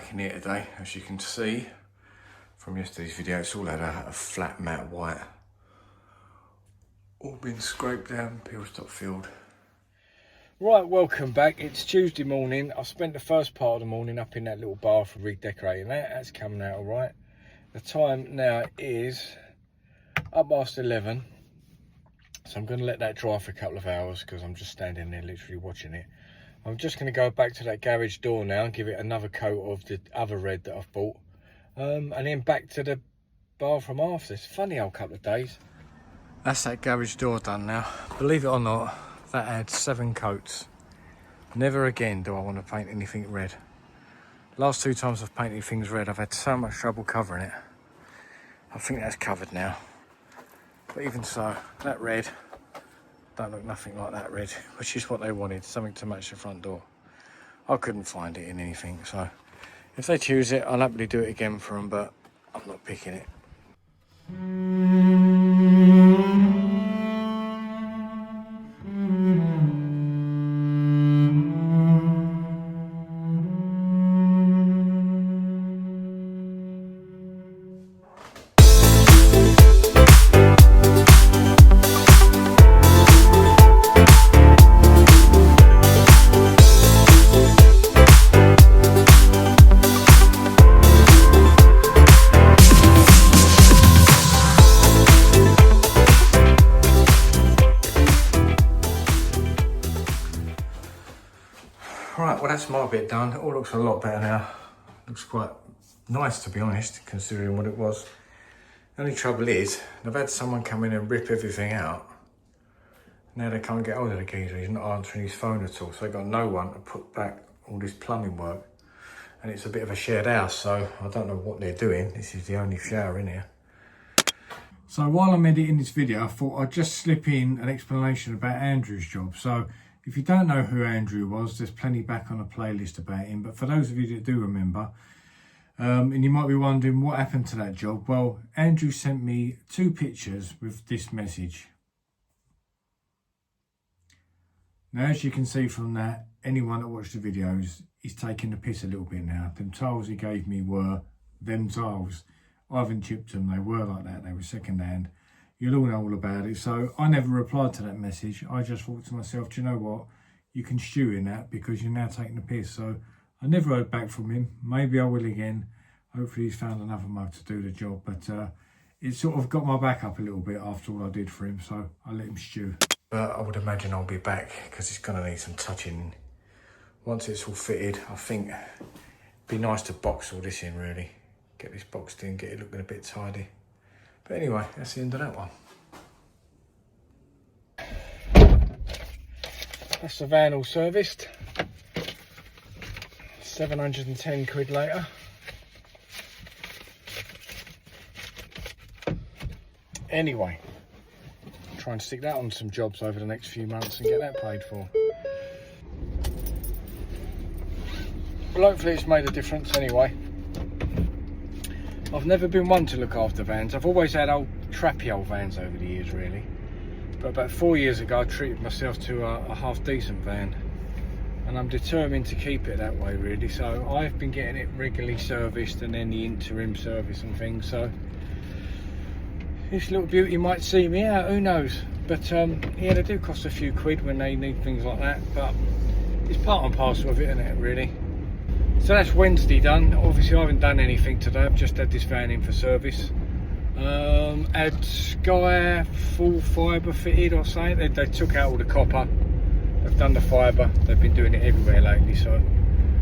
back in here today. As you can see from yesterday's video, it's all had a flat matte white. All been scraped down, peel stop filled. Right, welcome back. It's Tuesday morning. I spent the first part of the morning up in that little bathroom redecorating that. That's coming out all right. The time now is up past 11. So I'm going to let that dry for a couple of hours because I'm just standing there literally watching it. I'm just going to go back to that garage door now and give it another coat of the other red that I've bought. And then back to the bathroom after. It's a funny old couple of days. That's that garage door done now. Believe it or not, that had 7 coats. Never again do I want to paint anything red. Last 2 times I've painted things red, I've had so much trouble covering it. I think that's covered now. But even so, that red don't look nothing like that red, which is what they wanted, something to match the front door. I couldn't find it in anything, so if they choose it, I'll happily do it again for them, but I'm not picking it. Right, well that's my bit done. It all looks a lot better now. Looks quite nice, to be honest, considering what it was. The only trouble is, I've had someone come in and rip everything out. Now they can't get hold of the geezer. He's not answering his phone at all, so they've got no one to put back all this plumbing work. And it's a bit of a shared house, so I don't know what they're doing. This is the only shower in here. So while I'm editing this video, I thought I'd just slip in an explanation about Andrew's job. So if you don't know who Andrew was, there's plenty back on a playlist about him. But for those of you that do remember, and you might be wondering what happened to that job. Well, Andrew sent me 2 pictures with this message. Now, as you can see from that, anyone that watched the videos is taking the piss a little bit now. Them tiles he gave me were them tiles. I haven't chipped them, they were like that, they were second hand. You'll all know all about it. So I never replied to that message. I just thought to myself, do you know what? You can stew in that because you're now taking the piss. So I never heard back from him. Maybe I will again. Hopefully he's found another mug to do the job. But it sort of got my back up a little bit after all I did for him. So I let him stew. But I would imagine I'll be back because it's going to need some touching. Once it's all fitted, I think it'd be nice to box all this in really. Get this boxed in, get it looking a bit tidy. But anyway, that's the end of that one. That's the van all serviced. 710 quid later. Anyway, try and stick that on some jobs over the next few months and get that paid for. Well, hopefully it's made a difference anyway. I've never been one to look after vans. I've always had trappy old vans over the years really. But about 4 years ago I treated myself to a half decent van. And I'm determined to keep it that way really. So I've been getting it regularly serviced and then the interim service and things. So this little beauty might see me out, who knows. But yeah, they do cost a few quid when they need things like that. But it's part and parcel of it, isn't it really? So that's Wednesday done. Obviously I haven't done anything today, I've just had this van in for service. Had Sky full fibre fitted or something. They took out all the copper, they've done the fibre, they've been doing it everywhere lately, so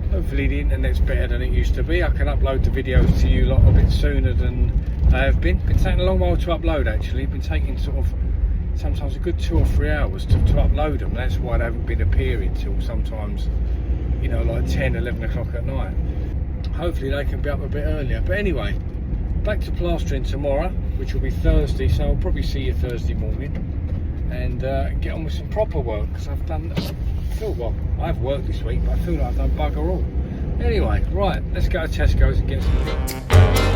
hopefully the internet's better than it used to be. I can upload the videos to you lot a bit sooner than they have been. Been taking a long while to upload actually, been taking sort of sometimes a good 2 or 3 hours to upload them. That's why they haven't been appearing till sometimes, you know, like 10, 11 o'clock at night. Hopefully they can be up a bit earlier. But anyway, back to plastering tomorrow, which will be Thursday, so I'll probably see you Thursday morning and get on with some proper work because I've done, I've worked this week, but I feel like I've done bugger all. Anyway, right, let's go to Tesco's and get some